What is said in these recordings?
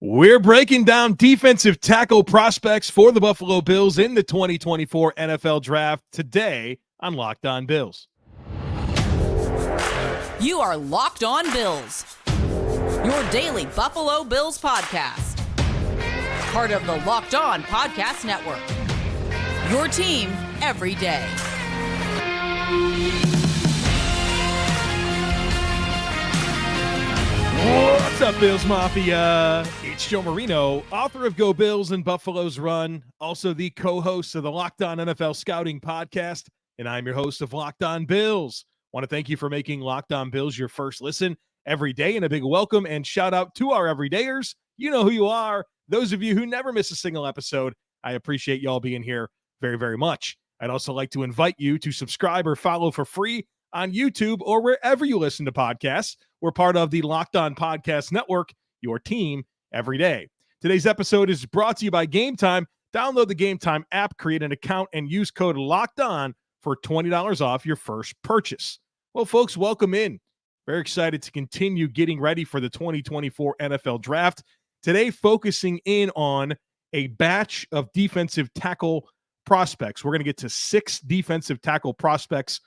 We're breaking down defensive tackle prospects for the Buffalo Bills in the 2024 NFL Draft today on Locked On Bills. You are Locked On Bills, your daily Buffalo Bills podcast. Part of the Locked On Podcast Network, your team every day. What's up, Bills Mafia? It's Joe Marino, author of Go Bills and Buffalo's Run, also the co-host of the Locked On NFL Scouting podcast, and I'm your host of Locked On Bills. Want to thank you for making Locked On Bills your first listen every day, and a big welcome and shout out to our everydayers. You know who you are. Those of you who never miss a single episode, I appreciate y'all being here very, very much. I'd also like to invite you to subscribe or follow for free on YouTube or wherever you listen to podcasts. We're part of the Locked On Podcast Network, your team every day. Today's episode is brought to you by Game Time. Download the Game Time app, create an account, and use code LOCKEDON for $20 off your first purchase. Well, folks, welcome in. Very excited to continue getting ready for the 2024 NFL Draft. Today, focusing in on a batch of defensive tackle prospects. We're going to get to 6 defensive tackle prospects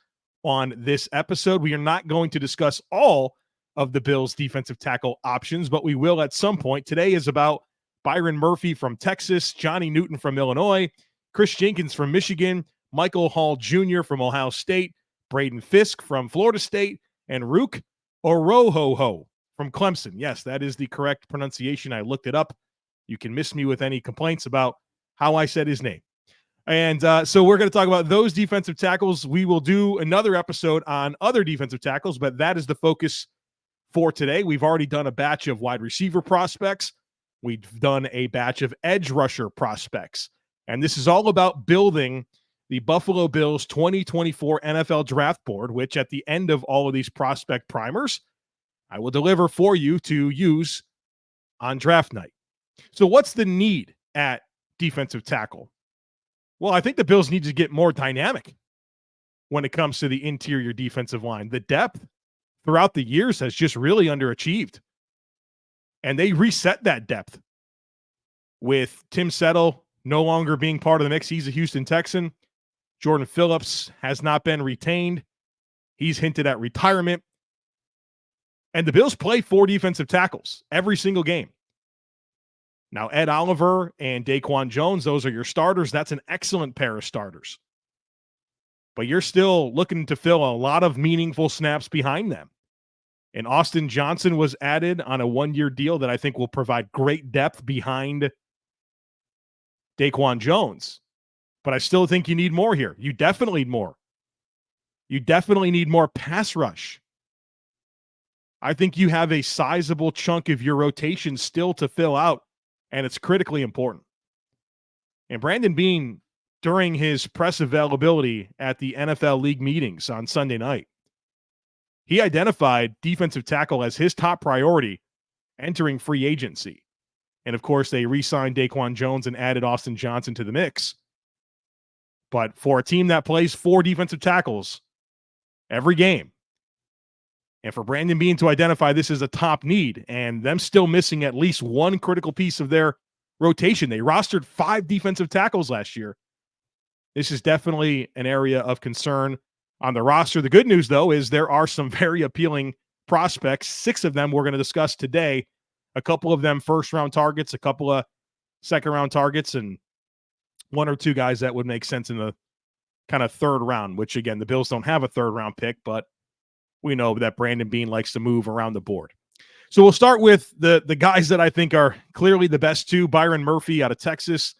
on this episode. We are not going to discuss all of the Bills' defensive tackle options, but we will at some point. Today is about Byron Murphy from Texas, Johnny Newton from Illinois, Kris Jenkins from Michigan, Michael Hall Jr. from Ohio State, Braden Fiske from Florida State, and Ruke Orhorhoro from Clemson. Yes, that is the correct pronunciation. I looked it up. You can miss me with any complaints about how I said his name. And so we're going to talk about those defensive tackles. We will do another episode on other defensive tackles, but that is the focus for today. We've already done a batch of wide receiver prospects. We've done a batch of edge rusher prospects. And this is all about building the Buffalo Bills 2024 NFL Draft Board, which at the end of all of these prospect primers, I will deliver for you to use on draft night. So what's the need at defensive tackle? Well, I think the Bills need to get more dynamic when it comes to the interior defensive line. The depth throughout the years has just really underachieved. And they reset that depth with Tim Settle no longer being part of the mix. He's a Houston Texan. Jordan Phillips has not been retained. He's hinted at retirement. And the Bills play 4 defensive tackles every single game. Now, Ed Oliver and Daquan Jones, those are your starters. That's an excellent pair of starters. But you're still looking to fill a lot of meaningful snaps behind them. And Austin Johnson was added on a 1-year deal that I think will provide great depth behind Daquan Jones. But I still think you need more here. You definitely need more. You definitely need more pass rush. I think you have a sizable chunk of your rotation still to fill out, and it's critically important. And Brandon Beane, during his press availability at the NFL League meetings on Sunday night, he identified defensive tackle as his top priority entering free agency. And of course, they re-signed Daquan Jones and added Austin Johnson to the mix. But for a team that plays 4 defensive tackles every game, and for Brandon Beane to identify this as a top need, and them still missing at least one critical piece of their rotation. They rostered 5 defensive tackles last year. This is definitely an area of concern on the roster. The good news, though, is there are some very appealing prospects. 6 of them we're going to discuss today. A couple of them first-round targets, a couple of second-round targets, and 1 or 2 guys that would make sense in the kind of third round, which, again, the Bills don't have a third-round pick, but we know that Brandon Beane likes to move around the board. So we'll start with the guys that I think are clearly the best 2. Byron Murphy out of Texas,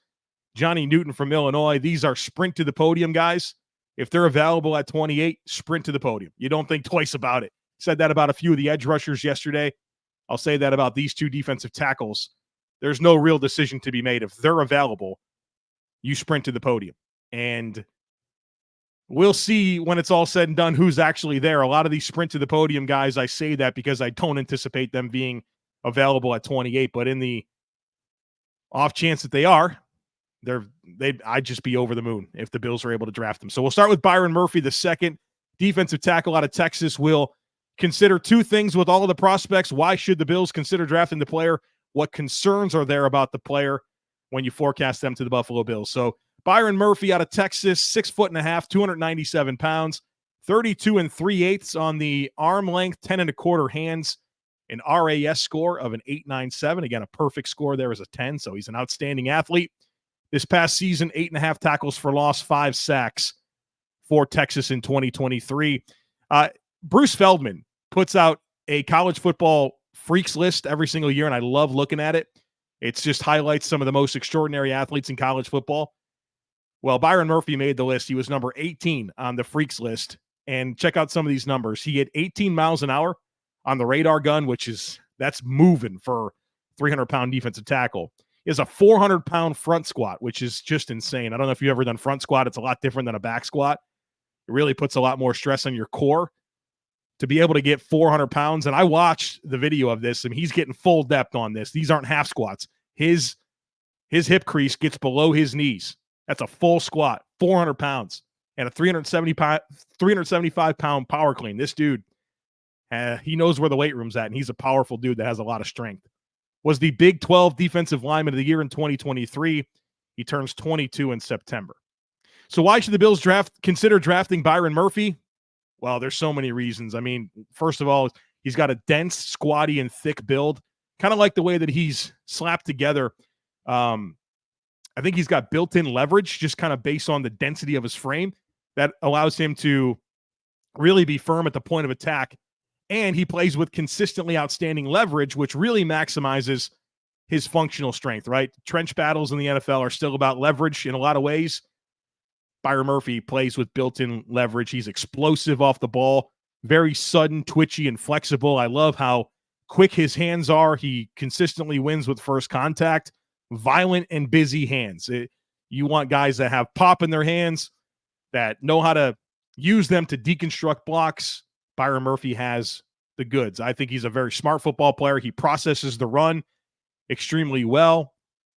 Johnny Newton from Illinois. These are sprint to the podium guys. If they're available at 28, sprint to the podium. You don't think twice about it. Said that about a few of the edge rushers yesterday. I'll say that about these 2 defensive tackles. There's no real decision to be made. If they're available, you sprint to the podium. And we'll see when it's all said and done who's actually there. A lot of these sprint to the podium guys, I say that because I don't anticipate them being available at 28. But in the off chance that they are, I'd just be over the moon if the Bills are able to draft them. So we'll start with Byron Murphy, the second defensive tackle out of Texas. We'll consider 2 things with all of the prospects. Why should the Bills consider drafting the player? what concerns are there about the player when you forecast them to the Buffalo Bills. So Byron Murphy out of Texas, 6'1", 297 pounds, 32 3/8 on the arm length, 10 1/4 hands, an RAS score of an 8.97. Again, a perfect score there is a 10, so he's an outstanding athlete. This past season, 8.5 tackles for loss, 5 sacks for Texas in 2023. Bruce Feldman puts out a college football freaks list every single year, and I love looking at it. It just highlights some of the most extraordinary athletes in college football. Well, Byron Murphy made the list. He was number 18 on the freaks list. And check out some of these numbers. He hit 18 miles an hour on the radar gun, that's moving for 300-pound defensive tackle. He has a 400-pound front squat, which is just insane. I don't know if you've ever done front squat. It's a lot different than a back squat. It really puts a lot more stress on your core to be able to get 400 pounds. And I watched the video of this, and he's getting full depth on this. These aren't half squats. His hip crease gets below his knees. That's a full squat, 400 pounds, and a 375-pound power clean. This dude, he knows where the weight room's at, and he's a powerful dude that has a lot of strength. Was the Big 12 Defensive Lineman of the Year in 2023. He turns 22 in September. So why should the Bills consider drafting Byron Murphy? Well, there's so many reasons. I mean, first of all, he's got a dense, squatty, and thick build, kind of like the way that he's slapped together. I think he's got built-in leverage just kind of based on the density of his frame that allows him to really be firm at the point of attack. And he plays with consistently outstanding leverage, which really maximizes his functional strength, right? Trench battles in the NFL are still about leverage in a lot of ways. Byron Murphy plays with built-in leverage. He's explosive off the ball, very sudden, twitchy, and flexible. I love how quick his hands are. He consistently wins with first contact. Violent and busy hands. You want guys that have pop in their hands, that know how to use them to deconstruct blocks. Byron Murphy has the goods. I think he's a very smart football player. He processes the run extremely well,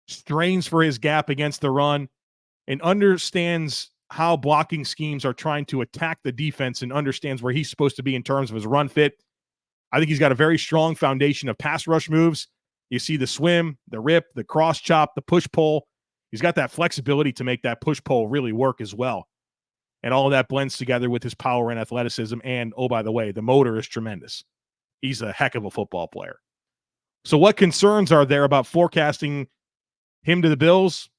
strains for his gap against the run, and understands how blocking schemes are trying to attack the defense and understands where he's supposed to be in terms of his run fit. I think he's got a very strong foundation of pass rush moves. You see the swim, the rip, the cross chop, the push pull. He's got that flexibility to make that push pull really work as well. And all of that blends together with his power and athleticism. And, oh, by the way, the motor is tremendous. He's a heck of a football player. So what concerns are there about forecasting him to the Bills?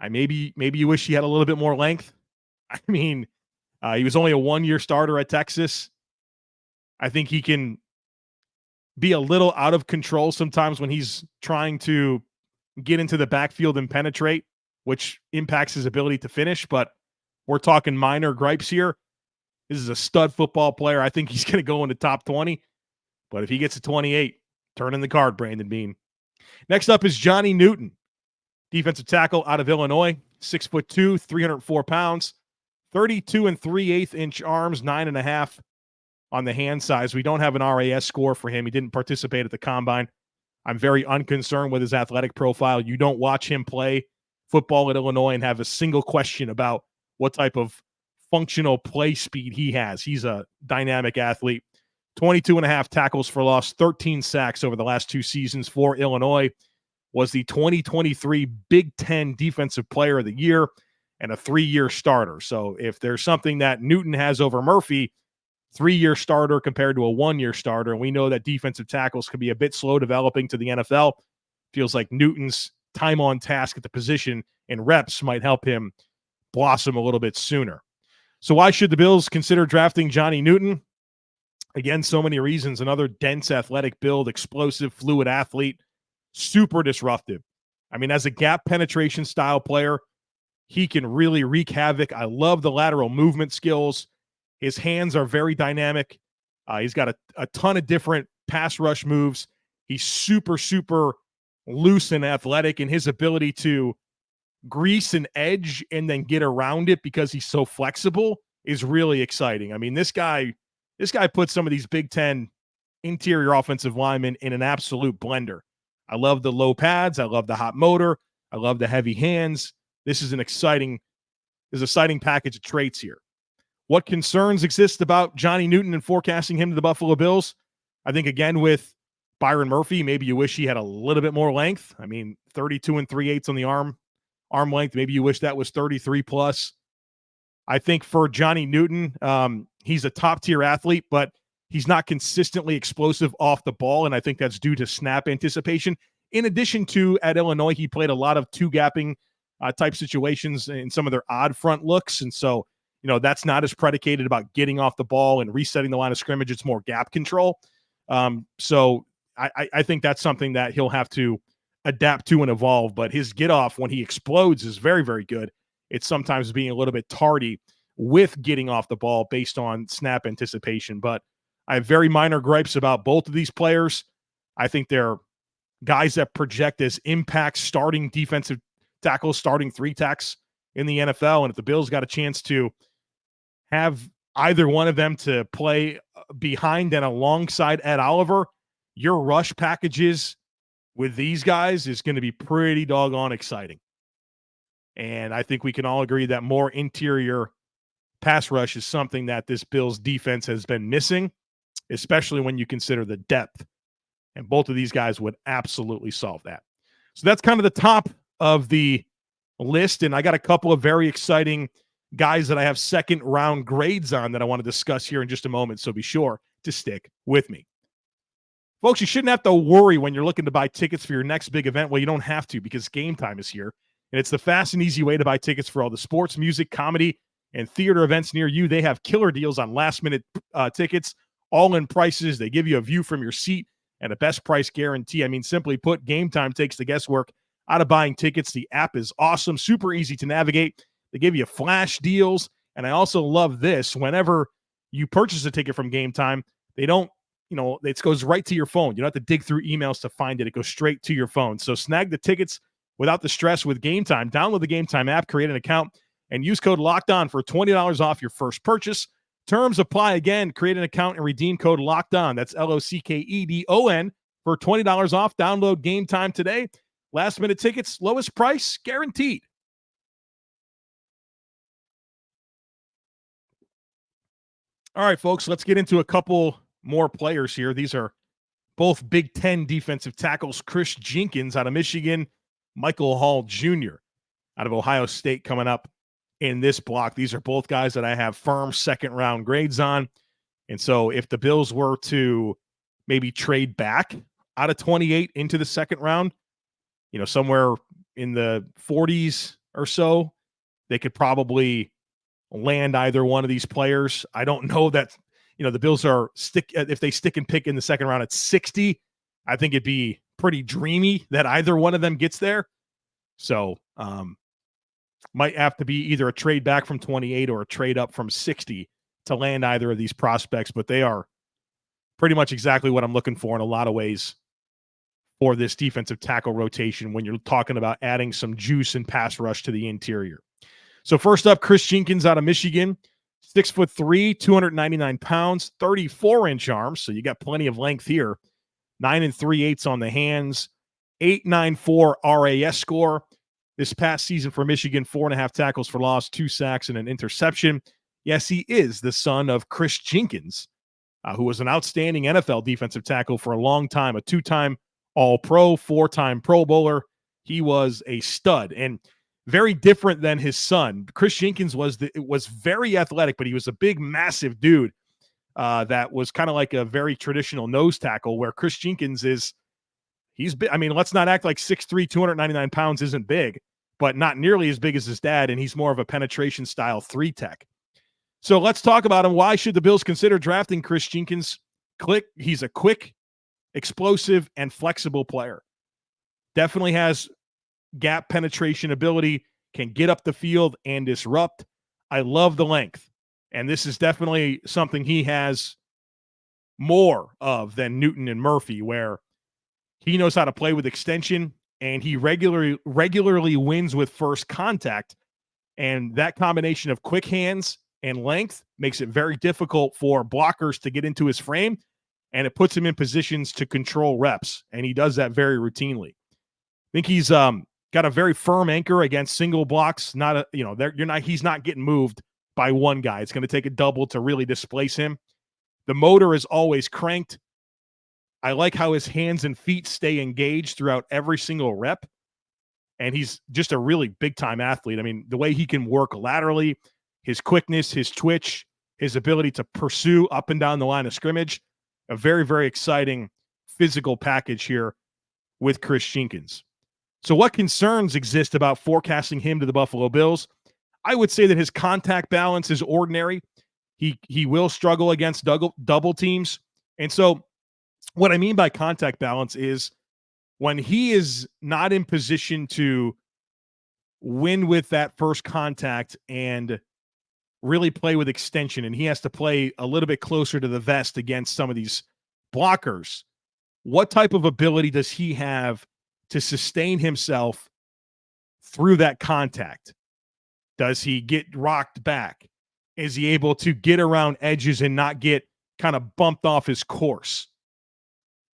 Maybe you wish he had a little bit more length. I mean, he was only a one-year starter at Texas. I think he can be a little out of control sometimes when he's trying to get into the backfield and penetrate, which impacts his ability to finish. But we're talking minor gripes here. This is a stud football player. I think he's going to go in the top 20. But if he gets to 28, turn in the card, Brandon Beane. Next up is Johnny Newton, defensive tackle out of Illinois, 6'2", 304 pounds, 32 3/8-inch arms, 9.5 on the hand size. We don't have an RAS score for him. He didn't participate at the combine. I'm very unconcerned with his athletic profile. You don't watch him play football at Illinois and have a single question about what type of functional play speed he has. He's a dynamic athlete. 22.5 tackles for loss, 13 sacks over the last 2 seasons for Illinois. Was the 2023 Big Ten Defensive Player of the Year and a 3-year starter. So if there's something that Newton has over Murphy, 3-year starter compared to a 1-year starter, and we know that defensive tackles can be a bit slow developing to the NFL, feels like Newton's time on task at the position and reps might help him blossom a little bit sooner. So why should the Bills consider drafting Johnny Newton? Again, so many reasons. Another dense athletic build, explosive, fluid athlete, super disruptive. I mean, as a gap penetration style player, he can really wreak havoc. I love the lateral movement skills. His hands are very dynamic. He's got a ton of different pass rush moves. He's super, super loose and athletic, and his ability to grease an edge and then get around it because he's so flexible is really exciting. I mean, this guy puts some of these Big Ten interior offensive linemen in an absolute blender. I love the low pads. I love the hot motor. I love the heavy hands. This is an exciting package of traits here. What concerns exist about Johnny Newton and forecasting him to the Buffalo Bills? I think, again, with Byron Murphy, maybe you wish he had a little bit more length. I mean, 32 3/8 on the arm length. Maybe you wish that was 33 plus. I think for Johnny Newton, he's a top-tier athlete, but he's not consistently explosive off the ball, and I think that's due to snap anticipation. In addition to, at Illinois, he played a lot of two-gapping type situations in some of their odd front looks, and so, that's not as predicated about getting off the ball and resetting the line of scrimmage. It's more gap control. So I think that's something that he'll have to adapt to and evolve, but his get-off when he explodes is very, very good. It's sometimes being a little bit tardy with getting off the ball based on snap anticipation. But I have very minor gripes about both of these players. I think they're guys that project as impact starting defensive tackles, starting three tacks in the NFL. And if the Bills got a chance to have either one of them to play behind and alongside Ed Oliver, your rush packages with these guys is going to be pretty doggone exciting. And I think we can all agree that more interior pass rush is something that this Bills defense has been missing, especially when you consider the depth. And both of these guys would absolutely solve that. So that's kind of the top of the list. And I got a couple of very exciting guys that I have second round grades on that I want to discuss here in just a moment. So be sure to stick with me. Folks, you shouldn't have to worry when you're looking to buy tickets for your next big event. Well, you don't have to, because Game Time is here. And it's the fast and easy way to buy tickets for all the sports, music, comedy, and theater events near you. They have killer deals on last-minute tickets, all-in prices. They give you a view from your seat and a best price guarantee. I mean, simply put, Game Time takes the guesswork out of buying tickets. The app is awesome, super easy to navigate. They give you flash deals. And I also love this. Whenever you purchase a ticket from Game Time, they don't, it goes right to your phone. You don't have to dig through emails to find it. It goes straight to your phone. So snag the tickets without the stress with Game Time. Download the Game Time app, create an account, and use code LOCKEDON for $20 off your first purchase. Terms apply. Again, create an account and redeem code LOCKEDON. That's LOCKEDON for $20 off. Download Game Time today. Last minute tickets, lowest price guaranteed. All right, folks, let's get into a couple more players here. These are both Big Ten defensive tackles. Kris Jenkins out of Michigan, Michael Hall Jr. out of Ohio State coming up in this block. These are both guys that I have firm second-round grades on. And so if the Bills were to maybe trade back out of 28 into the second round, somewhere in the 40s or so, they could probably land either one of these players. I don't know that, the Bills are if they stick and pick in the second round at 60, I think it'd be pretty dreamy that either one of them gets there. So might have to be either a trade back from 28 or a trade up from 60 to land either of these prospects, but they are pretty much exactly what I'm looking for in a lot of ways for this defensive tackle rotation when you're talking about adding some juice and pass rush to the interior. So first up, Kris Jenkins out of Michigan, 6'3", 299 pounds, 34-inch arms. So you got plenty of length here. 9 3/8 on the hands, 8.94 RAS score. This past season for Michigan, 4.5 tackles for loss, 2 sacks, and an interception. Yes, he is the son of Kris Jenkins, who was an outstanding NFL defensive tackle for a long time, a 2-time All-Pro, 4-time Pro Bowler. He was a stud and very different than his son. Kris Jenkins was very athletic, but he was a big, massive dude that was kind of like a very traditional nose tackle, where Kris Jenkins he's big. I mean, let's not act like 6'3", 299 pounds isn't big, but not nearly as big as his dad, and he's more of a penetration style 3-tech. So let's talk about him. Why should the Bills consider drafting Kris Jenkins? He's a quick, explosive, and flexible player. Definitely has gap penetration ability, can get up the field and disrupt. I love the length, and this is definitely something he has more of than Newton and Murphy, where he knows how to play with extension, and he regularly wins with first contact. And that combination of quick hands and length makes it very difficult for blockers to get into his frame, and it puts him in positions to control reps, and he does that very routinely. I think he's got a very firm anchor against single blocks. He's not getting moved by one guy. It's going to take a double to really displace him. The motor is always cranked. I like how his hands and feet stay engaged throughout every single rep. And he's just a really big-time athlete. I mean, the way he can work laterally, his quickness, his twitch, his ability to pursue up and down the line of scrimmage, a very, very exciting physical package here with Kris Jenkins. So what concerns exist about forecasting him to the Buffalo Bills? I would say that his contact balance is ordinary. He will struggle against double teams. And so what I mean by contact balance is when he is not in position to win with that first contact and really play with extension, and he has to play a little bit closer to the vest against some of these blockers, what type of ability does he have to sustain himself through that contact? Does he get rocked back? Is he able to get around edges and not get kind of bumped off his course?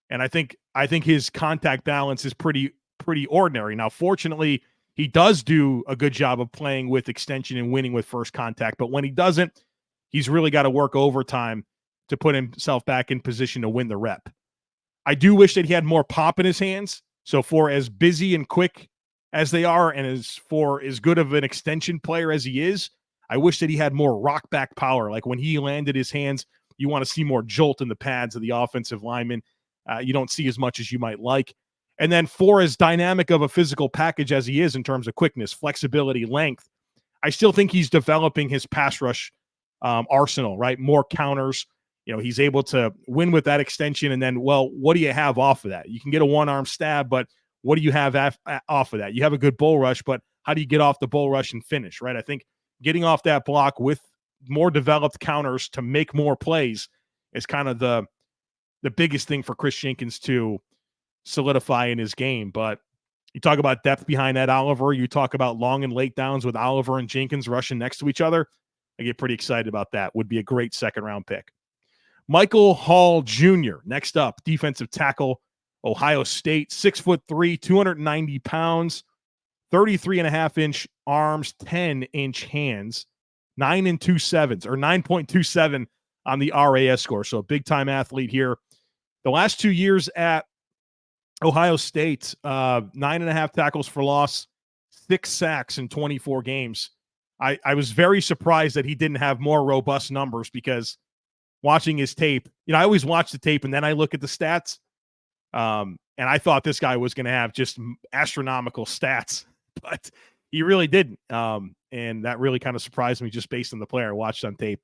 And I think his contact balance is pretty ordinary. Now, fortunately, he does do a good job of playing with extension and winning with first contact. But when he doesn't, he's really got to work overtime to put himself back in position to win the rep. I do wish that he had more pop in his hands. So for as busy and quick as they are, and for as good of an extension player as he is, I wish that he had more rock back power. Like when he landed his hands, you want to see more jolt in the pads of the offensive lineman. You don't see as much as you might like. And then for as dynamic of a physical package as he is in terms of quickness, flexibility, length, I still think he's developing his pass rush arsenal, right? More counters. You know, he's able to win with that extension. And then, well, what do you have off of that? You can get a one-arm stab, but what do you have off of that? You have a good bull rush, but how do you get off the bull rush and finish, right? I think getting off that block with more developed counters to make more plays is kind of the biggest thing for Kris Jenkins to solidify in his game. But you talk about depth behind Ed Oliver. You talk about long and late downs with Oliver and Jenkins rushing next to each other. I get pretty excited about that. Would be a great second-round pick. Michael Hall Jr., next up, defensive tackle, Ohio State, 6'3", 290 pounds, 33.5-inch arms, 10-inch hands, 9.27 on the RAS score. So a big-time athlete here. The last 2 years at Ohio State, 9.5 tackles for loss, 6 sacks in 24 games. I was very surprised that he didn't have more robust numbers, because watching his tape, you know, I always watch the tape and then I look at the stats. And I thought this guy was going to have just astronomical stats, but he really didn't. And that really kind of surprised me just based on the player I watched on tape.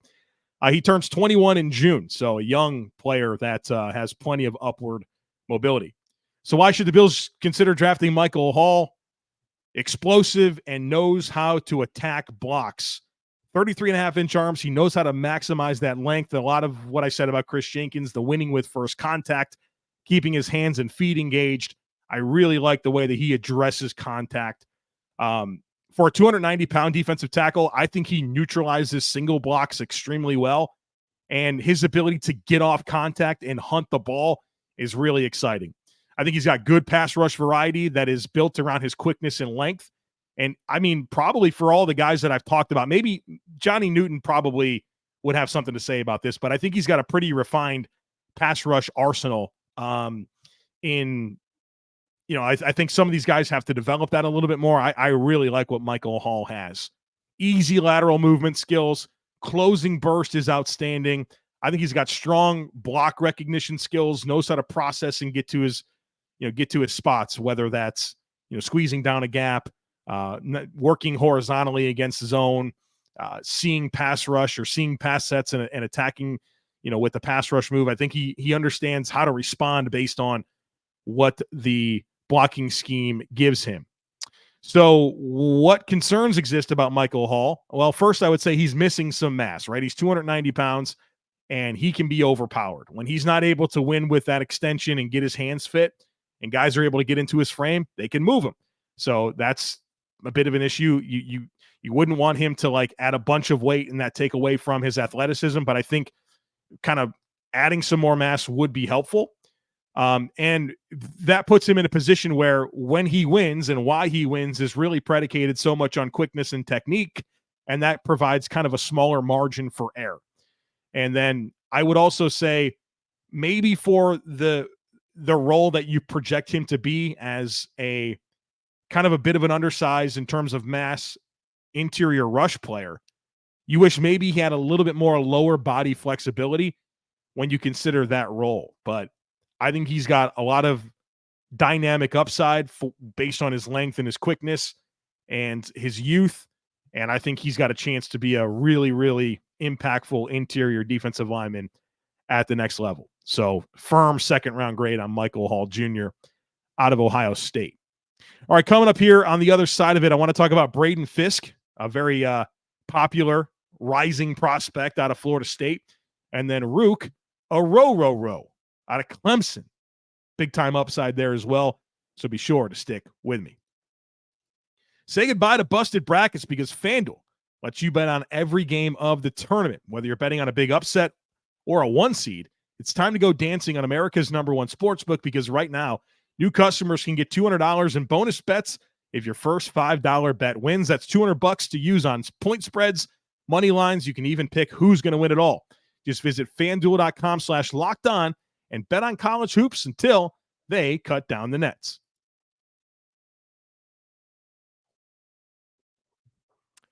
He turns 21 in June, so a young player that has plenty of upward mobility. So why should the Bills consider drafting Michael Hall? Explosive and knows how to attack blocks. 33.5-inch arms. He knows how to maximize that length. A lot of what I said about Kris Jenkins, the winning with first contact, keeping his hands and feet engaged. I really like the way that he addresses contact. For a 290-pound defensive tackle, I think he neutralizes single blocks extremely well. And his ability to get off contact and hunt the ball is really exciting. I think he's got good pass rush variety that is built around his quickness and length. And I mean, probably for all the guys that I've talked about, maybe Johnny Newton probably would have something to say about this, but I think he's got a pretty refined pass rush arsenal. I think some of these guys have to develop that a little bit more. I really like what Michael Hall has. Easy lateral movement skills, closing burst is outstanding. I think he's got strong block recognition skills, knows how to process and get to his spots, whether that's, squeezing down a gap, working horizontally against his own, seeing pass rush or seeing pass sets and attacking, with the pass rush move. I think he understands how to respond based on what the blocking scheme gives him. So what concerns exist about Michael Hall? Well, first I would say he's missing some mass, right? He's 290 pounds and he can be overpowered. When he's not able to win with that extension and get his hands fit and guys are able to get into his frame, they can move him. So that's a bit of an issue. You wouldn't want him to add a bunch of weight and that take away from his athleticism, but I think kind of adding some more mass would be helpful. And that puts him in a position where when he wins and why he wins is really predicated so much on quickness and technique. And that provides kind of a smaller margin for error. And then I would also say maybe for the the role that you project him to be as a kind of a bit of an undersized in terms of mass interior rush player, you wish maybe he had a little bit more lower body flexibility when you consider that role. But I think he's got a lot of dynamic upside based on his length and his quickness and his youth. And I think he's got a chance to be a really, really impactful interior defensive lineman at the next level. So firm second-round grade on Michael Hall Jr. out of Ohio State. All right, coming up here on the other side of it, I want to talk about Braden Fiske, a very popular rising prospect out of Florida State, and then Ruke Orhorhoro out of Clemson. Big-time upside there as well, so be sure to stick with me. Say goodbye to busted brackets because FanDuel lets you bet on every game of the tournament. Whether you're betting on a big upset or a one seed, it's time to go dancing on America's #1 sportsbook because right now, new customers can get $200 in bonus bets if your first $5 bet wins. That's $200 to use on point spreads, money lines. You can even pick who's going to win it all. Just visit FanDuel.com/lockedon and bet on college hoops until they cut down the nets.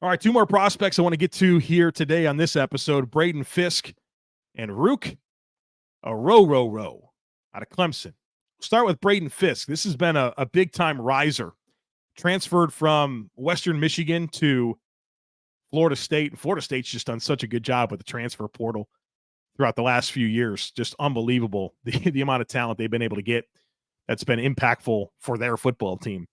All right, two more prospects I want to get to here today on this episode, Braden Fiske and Ruke Orhorhoro out of Clemson. We'll start with Braden Fiske. This has been a big-time riser. Transferred from Western Michigan to Florida State. And Florida State's just done such a good job with the transfer portal throughout the last few years. Just unbelievable, the amount of talent they've been able to get that's been impactful for their football team.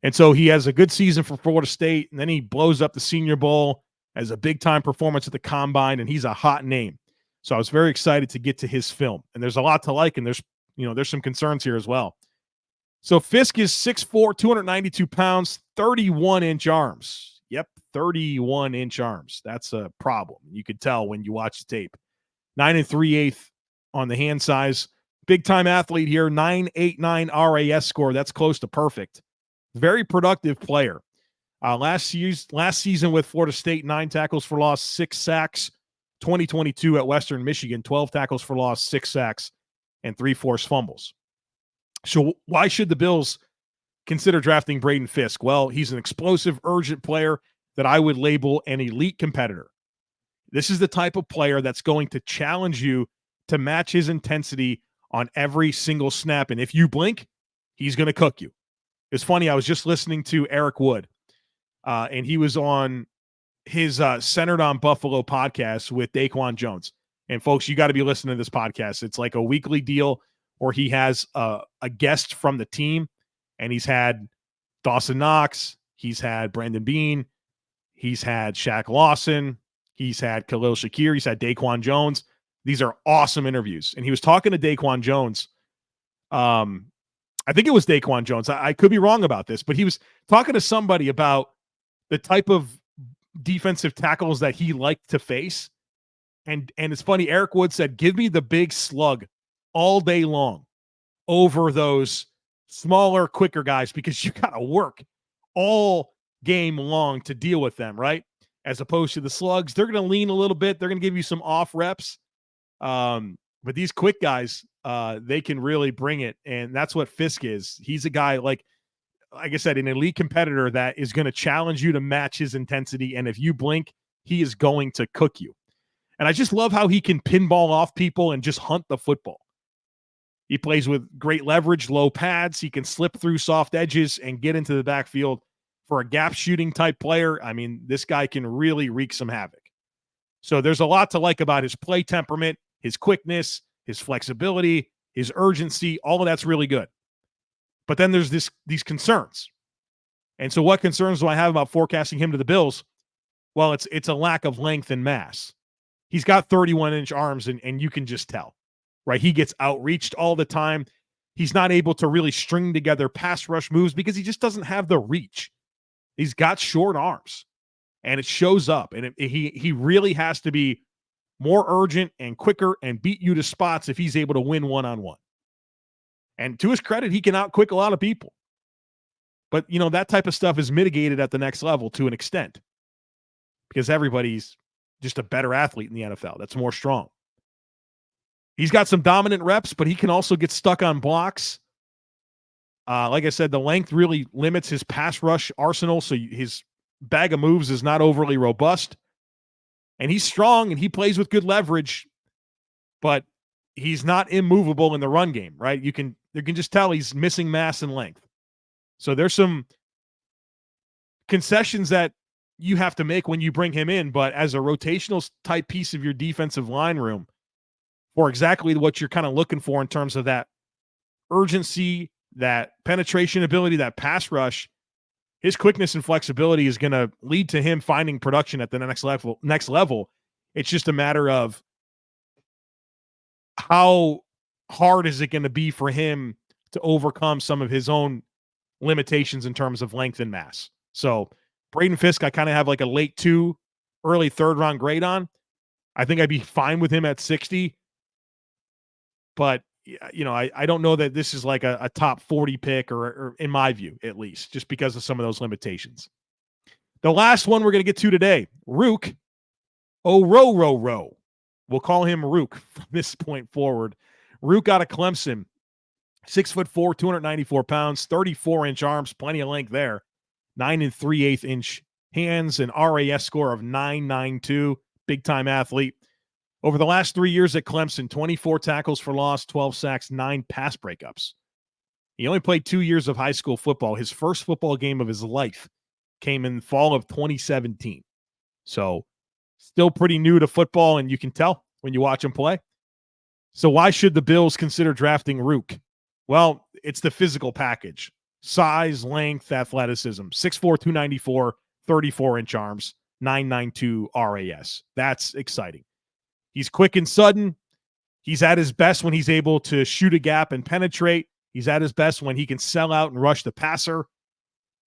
And so he has a good season for Florida State, and then he blows up the Senior Bowl as a big-time performance at the Combine, and he's a hot name. So I was very excited to get to his film. And there's a lot to like, and there's some concerns here as well. So Fiske is 6'4", 292 pounds, 31-inch arms. Yep, 31-inch arms. That's a problem. You could tell when you watch the tape. 9 3/8 on the hand size. Big-time athlete here, 9.89 RAS score. That's close to perfect. Very productive player. Last season with Florida State, 9 tackles for loss, 6 sacks. 2022 at Western Michigan, 12 tackles for loss, 6 sacks, and 3 forced fumbles. So why should the Bills consider drafting Braden Fiske? Well, he's an explosive, urgent player that I would label an elite competitor. This is the type of player that's going to challenge you to match his intensity on every single snap. And if you blink, he's going to cook you. It's funny. I was just listening to Eric Wood, and he was on his Centered on Buffalo podcast with Daquan Jones. And folks, you got to be listening to this podcast. It's like a weekly deal where he has a guest from the team, and he's had Dawson Knox, he's had Brandon Beane, he's had Shaq Lawson, he's had Khalil Shakir, he's had Daquan Jones. These are awesome interviews. And he was talking to Daquan Jones. I think it was Daquan Jones. I could be wrong about this, but he was talking to somebody about the type of defensive tackles that he liked to face. And it's funny, Eric Wood said, give me the big slug all day long over those smaller, quicker guys because you got to work all game long to deal with them, right? As opposed to the slugs, they're going to lean a little bit. They're going to give you some off reps. But these quick guys, they can really bring it. And that's what Fiske is. He's a guy, like I said, an elite competitor that is going to challenge you to match his intensity. And if you blink, he is going to cook you. And I just love how he can pinball off people and just hunt the football. He plays with great leverage, low pads. He can slip through soft edges and get into the backfield. For a gap shooting type player, I mean, this guy can really wreak some havoc. So there's a lot to like about his play temperament, his quickness, his flexibility, his urgency. All of that's really good. But then there's these concerns. And so what concerns do I have about forecasting him to the Bills? Well, it's a lack of length and mass. He's got 31-inch arms, and you can just tell, right? He gets outreached all the time. He's not able to really string together pass rush moves because he just doesn't have the reach. He's got short arms, and it shows up. And he really has to be more urgent and quicker and beat you to spots if he's able to win one-on-one. And to his credit, he can outquick a lot of people. But, that type of stuff is mitigated at the next level to an extent because everybody's just a better athlete in the NFL. That's more strong. He's got some dominant reps, but he can also get stuck on blocks. Like I said, the length really limits his pass rush arsenal, so his bag of moves is not overly robust. And he's strong, and he plays with good leverage, but he's not immovable in the run game, right? You can just tell he's missing mass and length. So there's some concessions that you have to make when you bring him in, but as a rotational type piece of your defensive line room, for exactly what you're kind of looking for in terms of that urgency, that penetration ability, that pass rush, his quickness and flexibility is going to lead to him finding production at the next level. It's just a matter of how hard is it going to be for him to overcome some of his own limitations in terms of length and mass. So Braden Fiske, I kind of have like a late 2, early 3rd round grade on. I think I'd be fine with him at 60. But, you know, I don't know that this is like a top 40 pick or in my view, at least, just because of some of those limitations. The last one we're going to get to today, Ruke Orhorhoro. We'll call him Ruke from this point forward. Ruke out of Clemson, 6'4", 294 pounds, 34-inch arms, plenty of length there. 9 3/8 inch hands, an RAS score of 9.92. Big time athlete. Over the last 3 years at Clemson, 24 tackles for loss, 12 sacks, 9 pass breakups. He only played 2 years of high school football. His first football game of his life came in fall of 2017. So still pretty new to football, and you can tell when you watch him play. So why should the Bills consider drafting Ruke? Well, it's the physical package. Size, length, athleticism. 6'4", 294, 34-inch arms, 9.92 RAS. That's exciting. He's quick and sudden. He's at his best when he's able to shoot a gap and penetrate. He's at his best when he can sell out and rush the passer.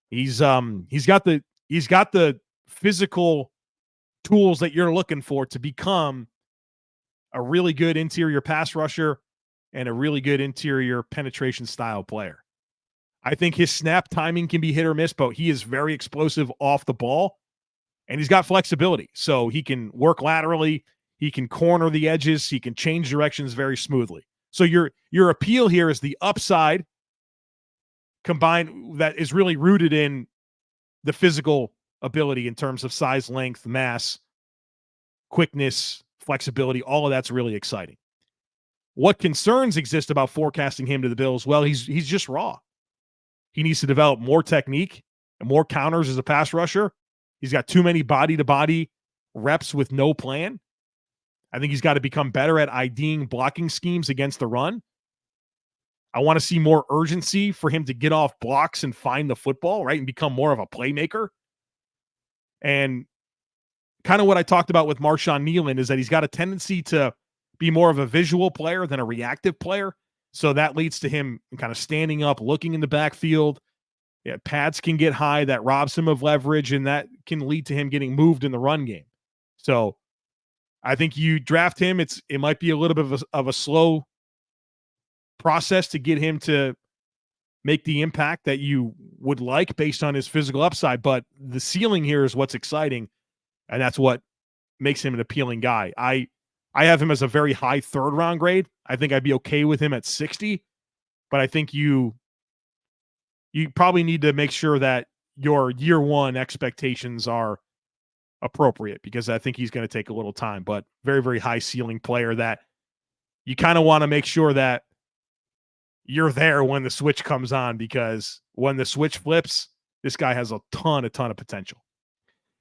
He's got the physical tools that you're looking for to become a really good interior pass rusher and a really good interior penetration style player. I think his snap timing can be hit or miss, but he is very explosive off the ball, and he's got flexibility. So he can work laterally. He can corner the edges. He can change directions very smoothly. So your appeal here is the upside combined that is really rooted in the physical ability in terms of size, length, mass, quickness, flexibility. All of that's really exciting. What concerns exist about forecasting him to the Bills? Well, he's just raw. He needs to develop more technique and more counters as a pass rusher. He's got too many body-to-body reps with no plan. I think he's got to become better at IDing blocking schemes against the run. I want to see more urgency for him to get off blocks and find the football, right, and become more of a playmaker. And kind of what I talked about with Marshawn Kneeland is that he's got a tendency to be more of a visual player than a reactive player. So that leads to him kind of standing up, looking in the backfield. Yeah, pads can get high. That robs him of leverage, and that can lead to him getting moved in the run game. So I think you draft him. It might be a little bit of a slow process to get him to make the impact that you would like based on his physical upside. But the ceiling here is what's exciting, and that's what makes him an appealing guy. I have him as a very high 3rd round grade. I think I'd be okay with him at 60, but I think you probably need to make sure that your year one expectations are appropriate, because I think he's going to take a little time, but very, very high ceiling player that you kind of want to make sure that you're there when the switch comes on, because when the switch flips, this guy has a ton of potential.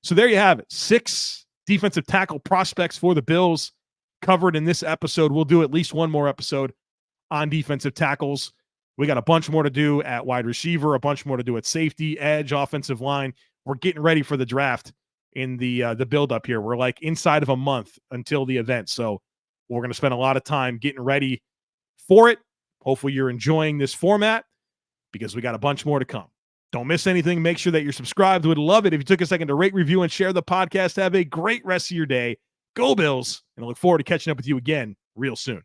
So there you have it. 6 defensive tackle prospects for the Bills covered in this episode. We'll do at least one more episode on defensive tackles. We got a bunch more to do at wide receiver, a bunch more to do at safety, edge, offensive line. We're getting ready for the draft in the build-up here. We're like inside of a month until the event. So we're going to spend a lot of time getting ready for it. Hopefully you're enjoying this format, because we got a bunch more to come. Don't miss anything. Make sure that you're subscribed. Would love it if you took a second to rate, review, and share the podcast. Have a great rest of your day. Go Bills, and I look forward to catching up with you again real soon.